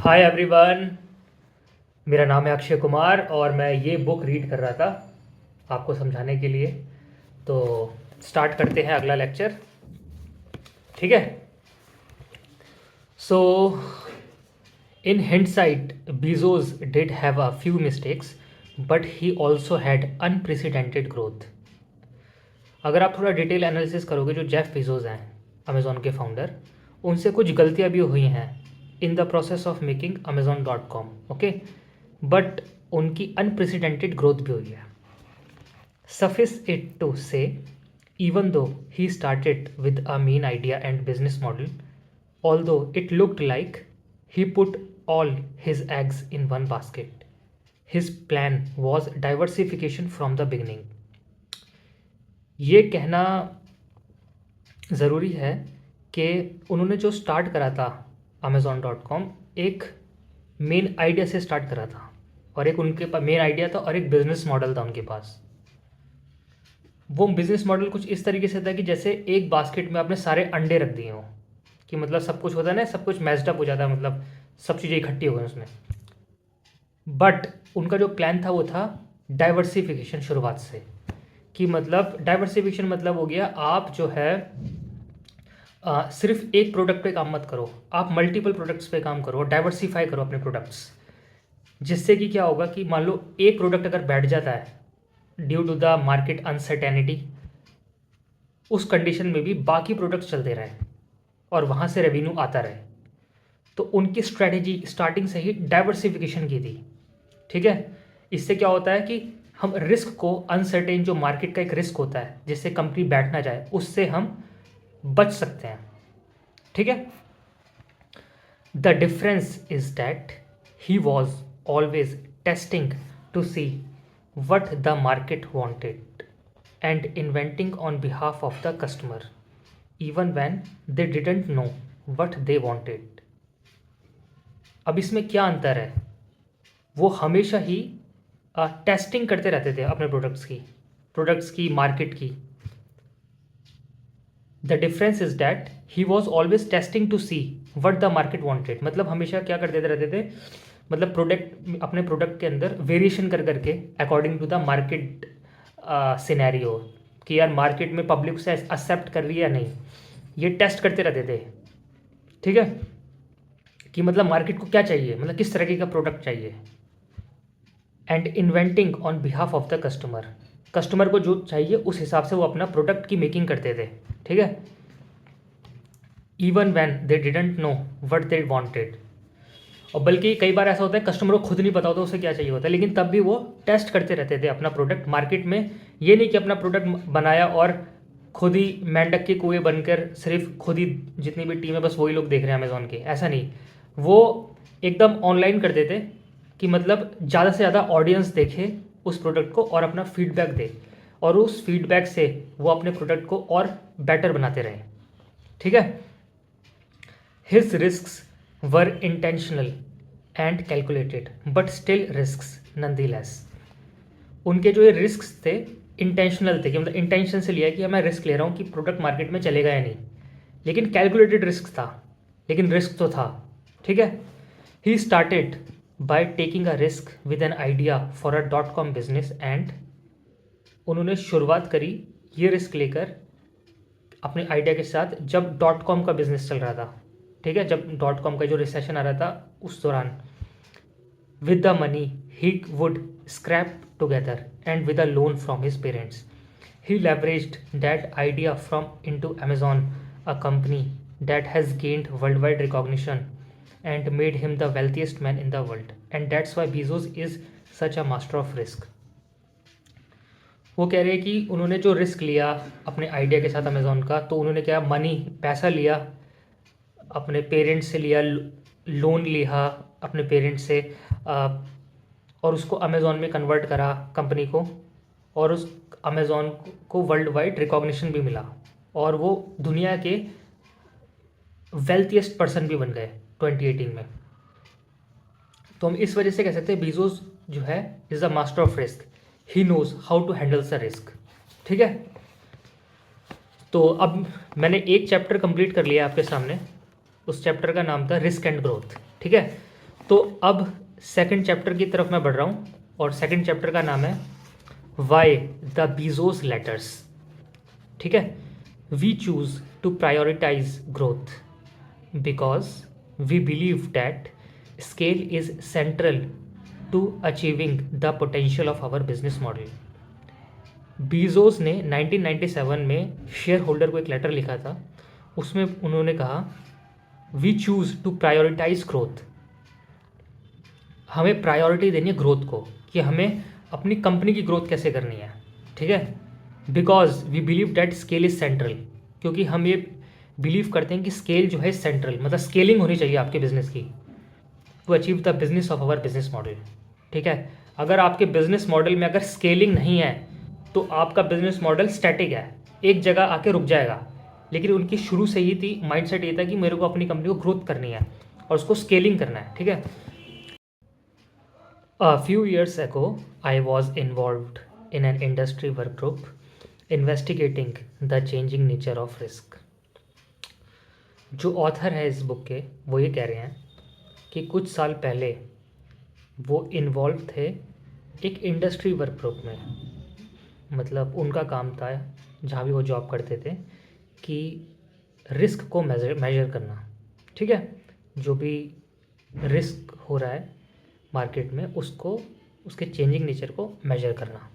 Hi everyone. मेरा नाम है अक्षय कुमार और मैं ये बुक रीड कर रहा था आपको समझाने के लिए। तो स्टार्ट करते हैं अगला लेक्चर, ठीक है। So in hindsight Bezos did have a few mistakes but he also had unprecedented growth. अगर आप थोड़ा डिटेल एनालिसिस करोगे, जो जेफ बीजोस हैं अमेज़ॉन के फाउंडर, उनसे कुछ गलतियां भी हुई हैं in the process of making Amazon.com, okay, but उनकी अनप्रेसिडेंटेड ग्रोथ भी हुई है। Suffice it to say, even though he started with a main idea and business model, although it looked like he put all his eggs in one basket, his plan was diversification from the beginning. ये कहना ज़रूरी है कि उन्होंने जो start करा था Amazon.com, एक मेन आइडिया से स्टार्ट करा था, और एक उनके पास मेन आइडिया था और एक बिजनेस मॉडल था उनके पास। वो बिजनेस मॉडल कुछ इस तरीके से था कि जैसे एक बास्केट में आपने सारे अंडे रख दिए हों, कि मतलब सब कुछ होता है ना, सब कुछ मैच्ड अप हो जाता है, मतलब सब चीज़ें इकट्ठी हो गई उसमें। बट उनका जो प्लान था वो था डाइवर्सिफिकेशन शुरुआत से, कि मतलब डाइवर्सिफिकेशन मतलब हो गया आप जो है सिर्फ एक प्रोडक्ट पे काम मत करो, आप मल्टीपल प्रोडक्ट्स पे काम करो, डाइवर्सिफाई करो अपने प्रोडक्ट्स। जिससे कि क्या होगा कि मान लो एक प्रोडक्ट अगर बैठ जाता है due to the market uncertainty, उस कंडीशन में भी बाकी प्रोडक्ट्स चलते रहे और वहाँ से रेवेन्यू आता रहे। तो उनकी स्ट्रैटेजी स्टार्टिंग से ही डाइवर्सिफिकेशन की थी, ठीक है। इससे क्या होता है कि हम रिस्क को, अनसर्टेन जो मार्केट का एक रिस्क होता है जिससे कंपनी बैठ ना जाए, उससे हम बच सकते हैं, ठीक है। The difference is that he was always testing to see what the market wanted and inventing on behalf of the customer even when they didn't know what they wanted. अब इसमें क्या अंतर है, वो हमेशा ही टेस्टिंग करते रहते थे अपने प्रोडक्ट्स की मार्केट की। The difference is that he was always testing to see what the market wanted, मतलब हमेशा क्या करते रहते थे, मतलब अपने प्रोडक्ट के अंदर वेरिएशन कर करके according to the market scenario, कि यार मार्केट में पब्लिक से एक्सेप्ट कर रही है या नहीं, ये टेस्ट करते रहते थे, ठीक है। कि मतलब मार्केट को क्या चाहिए, मतलब किस तरीके का प्रोडक्ट चाहिए। And inventing on behalf of the customer को जो चाहिए उस हिसाब से वो अपना प्रोडक्ट की मेकिंग करते थे, ठीक है। Even when they didn't know what they wanted, और बल्कि कई बार ऐसा होता है कस्टमर को खुद नहीं पता होता उसे क्या चाहिए होता है, लेकिन तब भी वो टेस्ट करते रहते थे अपना प्रोडक्ट मार्केट में। ये नहीं कि अपना प्रोडक्ट बनाया और खुद ही मेंढक के कुएं बनकर सिर्फ खुद ही, जितनी भी टीम है बस वही लोग देख रहे हैं अमेज़ॉन के, ऐसा नहीं। वो एकदम ऑनलाइन कर देते कि मतलब ज़्यादा से ज़्यादा ऑडियंस देखे उस प्रोडक्ट को और अपना फीडबैक दे, और उस फीडबैक से वो अपने प्रोडक्ट को और बेटर बनाते रहे, ठीक है। His risks were intentional and calculated but still risks nonetheless. उनके जो ये रिस्क्स थे इंटेंशनल थे, कि मतलब इंटेंशन से लिया है कि मैं रिस्क ले रहा हूँ कि प्रोडक्ट मार्केट में चलेगा या नहीं, लेकिन कैलकुलेटेड रिस्क था, लेकिन रिस्क तो था, ठीक है। He started by taking a risk with an idea for a .com business, and उन्होंने शुरुआत करी ये रिस्क लेकर अपने आइडिया के साथ जब .com का बिजनेस चल रहा था, ठीक है, जब .com का जो रिसेशन आ रहा था उस दौरान। With the money he would scrape together and with a loan from his parents, he leveraged that idea from into Amazon, a company that has gained world wide recognition and made him the wealthiest man in the world, and that's why Bezos is such a master of risk. वो कह रहे हैं कि उन्होंने जो risk लिया अपने idea के साथ अमेज़ॉन का, तो उन्होंने क्या मनी, पैसा लिया अपने पेरेंट्स से, लिया लोन लिया अपने पेरेंट्स से, और उसको अमेज़ॉन में कन्वर्ट करा कंपनी को, और उस अमेज़ॉन को वर्ल्ड वाइड रिकॉग्निशन भी मिला, और वो दुनिया के वेल्थिएस्ट पर्सन भी बन गए 2018 में। तो हम इस वजह से कह सकते हैं बीजोस जो है is the master of risk, he knows how to handle the risk, ठीक है। तो अब मैंने एक चैप्टर कंप्लीट कर लिया आपके सामने, उस चैप्टर का नाम था रिस्क एंड ग्रोथ, ठीक है। तो अब सेकंड चैप्टर की तरफ मैं बढ़ रहा हूँ और सेकंड चैप्टर का नाम है वाई द बीजोस लेटर्स। ठीक है, we choose to prioritise growth because we believe that scale is central to achieving the potential of our business model. Bezos ने 1997 में शेयर होल्डर को एक लेटर लिखा था, उसमें उन्होंने कहा we choose to prioritise growth, हमें प्रायोरिटी देनी है ग्रोथ को, कि हमें अपनी कंपनी की ग्रोथ कैसे करनी है। ठीक है, because we believe that scale is central, क्योंकि हम ये बिलीव करते हैं कि स्केल जो है सेंट्रल, मतलब स्केलिंग होनी चाहिए आपके बिजनेस की to achieve the business of our business model. ठीक है, अगर आपके बिजनेस मॉडल में अगर स्केलिंग नहीं है तो आपका बिजनेस मॉडल स्टैटिक है, एक जगह आके रुक जाएगा। लेकिन उनकी शुरू से ही थी माइंडसेट ये था कि मेरे को अपनी कंपनी को ग्रोथ करनी है और उसको स्केलिंग करना है। ठीक है, A few years ago, I was involved in an industry work group investigating the changing nature of risk. जो ऑथर है इस बुक के वो ये कह रहे हैं कि कुछ साल पहले वो इन्वॉल्व थे एक इंडस्ट्री वर्क ग्रुप में, मतलब उनका काम था जहाँ भी वो जॉब करते थे कि रिस्क को मेजर करना। ठीक है, जो भी रिस्क हो रहा है मार्केट में उसको, उसके चेंजिंग नेचर को मेजर करना।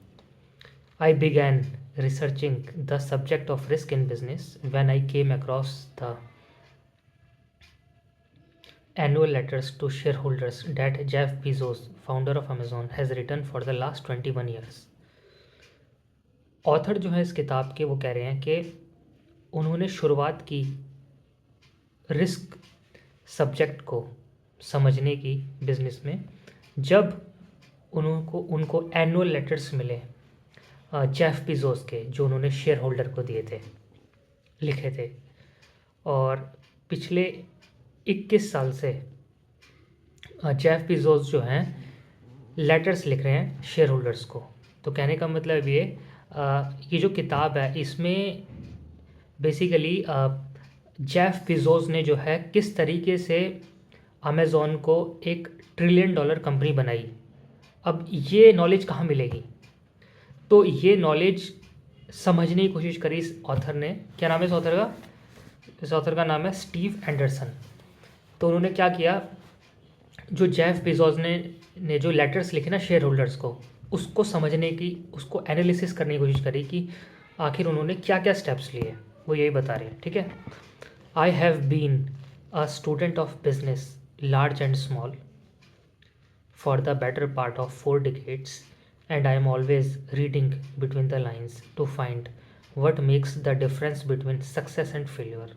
आई began researching the subject of risk in business when I came across the annual letters to shareholders that Jeff Bezos, founder of Amazon, has written for the last 21 years. Author जो है इस किताब के वो कह रहे हैं कि उन्होंने शुरुआत की रिस्क सब्जेक्ट को समझने की बिजनेस में जब उनको एनुअल लेटर्स मिले जेफ बेजोस के, जो उन्होंने शेयर होल्डर को दिए थे, लिखे थे। और पिछले 21 साल से जेफ बेजोस जो हैं लेटर्स लिख रहे हैं शेयर होल्डर्स को। तो कहने का मतलब ये जो किताब है इसमें बेसिकली जेफ बेजोस ने जो है किस तरीके से अमेज़ॉन को एक $1 ट्रिलियन कंपनी बनाई। अब ये नॉलेज कहाँ मिलेगी? तो ये नॉलेज समझने की कोशिश करी इस ऑथर ने। क्या नाम है इस ऑथर का? इस ऑथर का नाम है स्टीव एंडरसन। तो उन्होंने क्या किया, जो जेफ बेजोस ने जो लेटर्स लिखे ना शेयर होल्डर्स को, उसको समझने की, उसको एनालिसिस करने की कोशिश करी कि आखिर उन्होंने क्या क्या स्टेप्स लिए, वो यही बता रहे हैं। ठीक है, I have been a student of business large and small for the better part of 4 decades, and I am always reading between the lines to find what makes the difference between success and failure.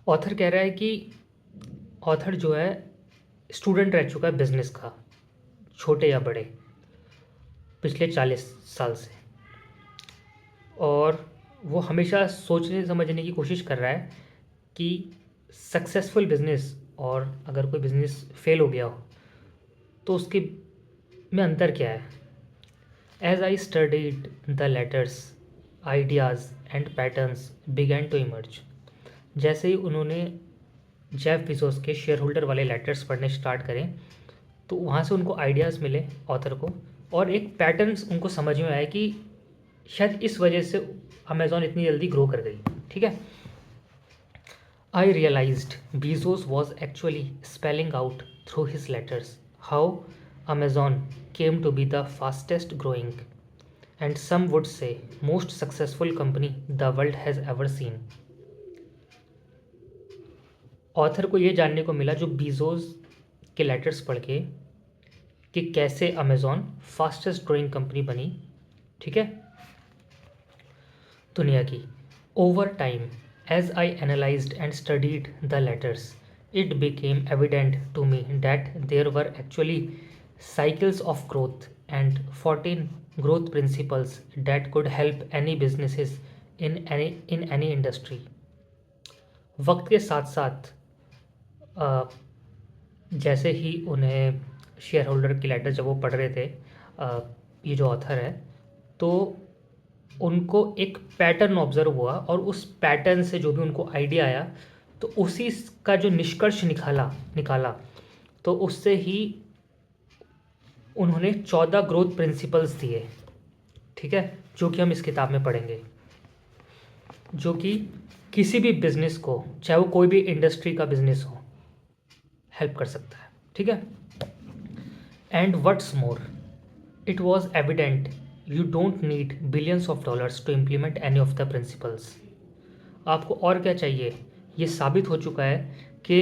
Author कह रहा है कि author जो है student रह चुका है business का, छोटे या बड़े, पिछले 40 साल से, और वो हमेशा सोचने समझने की कोशिश कर रहा है कि सक्सेसफुल बिजनेस और अगर कोई बिजनेस फेल हो गया हो तो उसके में अंतर क्या है। As I studied the letters ideas and patterns began to emerge. जैसे ही उन्होंने जेफ बेजोस के शेयर होल्डर वाले लेटर्स पढ़ने स्टार्ट करें तो वहाँ से उनको आइडियाज़ मिले ऑथर को, और एक पैटर्न्स उनको समझ में आया कि शायद इस वजह से अमेज़ॉन इतनी जल्दी ग्रो कर गई। ठीक है, I realized Bezos was actually spelling out through his letters how Amazon came to be the fastest growing and some would say most successful company the world has ever seen. Author को ये जानने को मिला जो Bezos के letters पढ़ के कि कैसे अमेज़ॉन फास्टेस्ट ग्रोइंग कंपनी बनी। ठीक है, दुनिया की। Over time as I analyzed and studied the letters, it became evident to me that there were actually cycles of growth and 14 growth principles that could help any businesses in any industry. वक्त के साथ साथ जैसे ही उन्हें share holder की letter जब वो पढ़ रहे थे, ये जो ऑथर है, तो उनको एक पैटर्न ऑब्जर्व हुआ और उस पैटर्न से जो भी उनको आइडिया आया तो उसी का जो निष्कर्ष निकाला तो उससे ही उन्होंने 14 ग्रोथ प्रिंसिपल्स दिए, ठीक है, जो कि हम इस किताब में पढ़ेंगे, जो कि किसी भी बिजनेस को, चाहे वो कोई भी इंडस्ट्री का बिजनेस हो, हेल्प कर सकता है, ठीक है। And what's more, it was evident you don't need billions of dollars to implement any of the principles. आपको और क्या चाहिए, ये साबित हो चुका है कि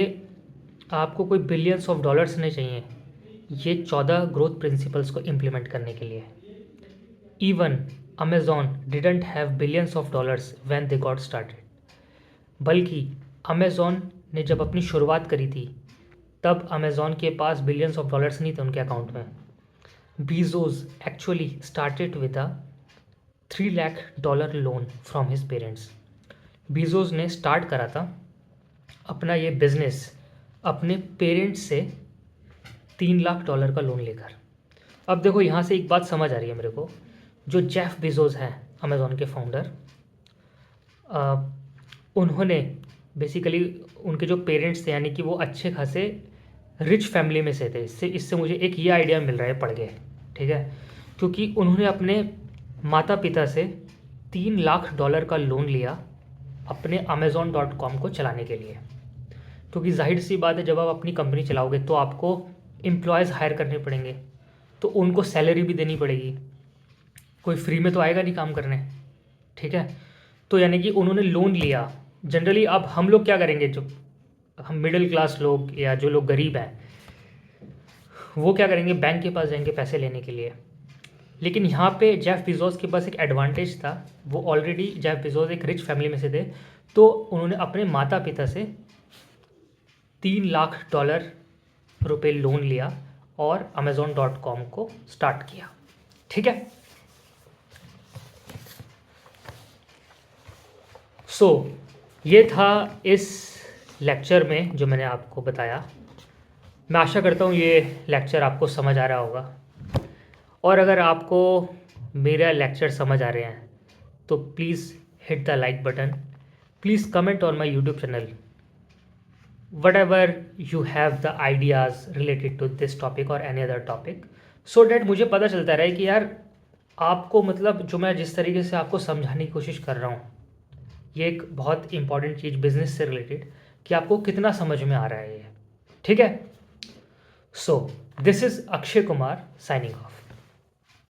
आपको कोई बिलियंस ऑफ डॉलर्स नहीं चाहिए ये 14 ग्रोथ प्रिंसिपल्स को इम्प्लीमेंट करने के लिए। Even Amazon didn't have billions of dollars when they got started, बल्कि अमेज़ॉन ने जब अपनी शुरुआत करी थी तब अमेज़ॉन के पास बिलियंस ऑफ डॉलर्स नहीं थे उनके अकाउंट में। Bezos actually started with a $3 lakh loan from his parents. Bezos ने स्टार्ट करा था अपना ये बिजनेस अपने पेरेंट्स से $3 लाख का लोन लेकर। अब देखो यहाँ से एक बात समझ आ रही है मेरे को, जो जेफ बीजोस हैं अमेज़ॉन के फाउंडर, उन्होंने बेसिकली उनके जो पेरेंट्स थे यानी कि वो अच्छे खासे रिच फैमिली में से थे। इससे मुझे एक ये आइडिया मिल रहा है पढ़ के, ठीक है, क्योंकि उन्होंने अपने माता पिता से $3 लाख का लोन लिया अपने Amazon.com को चलाने के लिए। क्योंकि जाहिर सी बात है, जब आप अपनी कंपनी चलाओगे तो आपको एम्प्लॉयज़ हायर करने पड़ेंगे, तो उनको सैलरी भी देनी पड़ेगी, कोई फ्री में तो आएगा नहीं काम करने, ठीक है। तो यानी कि उन्होंने लोन लिया। जनरली अब हम लोग क्या करेंगे, जो हम मिडिल क्लास लोग या जो लोग गरीब हैं वो क्या करेंगे, बैंक के पास जाएंगे पैसे लेने के लिए। लेकिन यहाँ पे जेफ बेजोस के पास एक एडवांटेज था, वो ऑलरेडी जेफ बेजोस एक रिच फैमिली में से थे, तो उन्होंने अपने माता पिता से $3 लाख लोन लिया और Amazon.com को स्टार्ट किया, ठीक है। ये था इस लेक्चर में जो मैंने आपको बताया। मैं आशा करता हूँ ये लेक्चर आपको समझ आ रहा होगा, और अगर आपको मेरा लेक्चर समझ आ रहे हैं तो please hit the like button, please comment on my YouTube channel whatever you have the ideas related to this topic or any other topic, so that मुझे पता चलता रहे कि यार आपको मतलब जो मैं जिस तरीके से आपको समझाने की कोशिश कर रहा हूँ, ये एक बहुत इंपॉर्टेंट चीज़ बिजनेस से रिलेटेड, कि आपको कितना समझ में आ रहा है ये, ठीक है। So this is Akshay Kumar signing off.